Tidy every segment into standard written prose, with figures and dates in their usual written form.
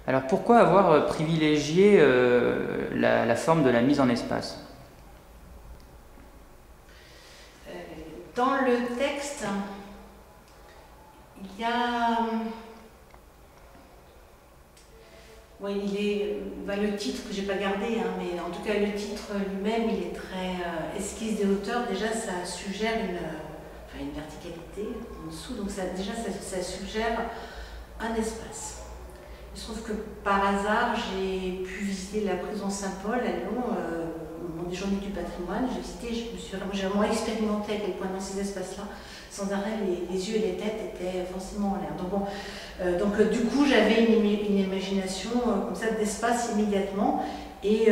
Alors pourquoi avoir privilégié la forme de la mise en espace? Dans le texte, il y a... Oui, le titre que j'ai pas gardé, hein, mais en tout cas le titre lui-même, il est très esquisse des hauteurs. Déjà, ça suggère une verticalité en dessous, donc ça suggère un espace. Il se trouve que par hasard, j'ai pu visiter la prison Saint-Paul à Lyon, au moment des Journées du patrimoine. J'ai vraiment expérimenté à quel point dans ces espaces-là, sans arrêt, les yeux et les têtes étaient forcément en l'air. Donc, du coup, j'avais une imagination comme ça d'espace immédiatement. Et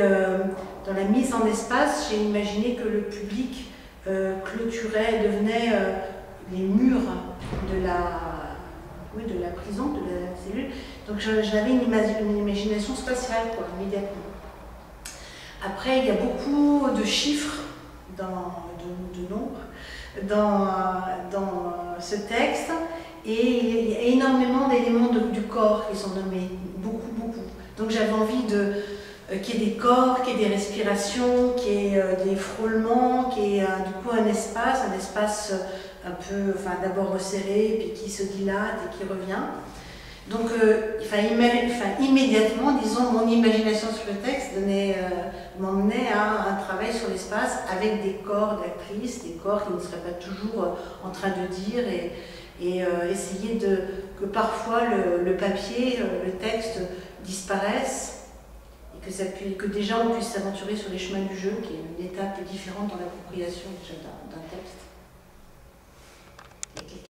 dans la mise en espace, j'ai imaginé que le public devenait les murs de la prison, de la cellule. Donc j'avais une imagination spatiale, quoi, immédiatement. Après, il y a beaucoup de chiffres, de nombres, dans ce texte, et il y a énormément d'éléments du corps qui sont nommés, beaucoup, beaucoup. Donc j'avais envie qu'il y ait des corps, qu'il y ait des respirations, qu'il y ait des frôlements, qu'il y ait du coup un espace un peu, d'abord resserré, puis qui se dilate et qui revient. Donc, immédiatement, disons, mon imagination sur le texte m'emmenait à un travail sur l'espace avec des corps d'actrices, des corps qui ne seraient pas toujours en train de dire et essayer que parfois le papier, le texte disparaisse et que déjà on puisse s'aventurer sur les chemins du jeu, qui est une étape différente dans l'appropriation d'un texte.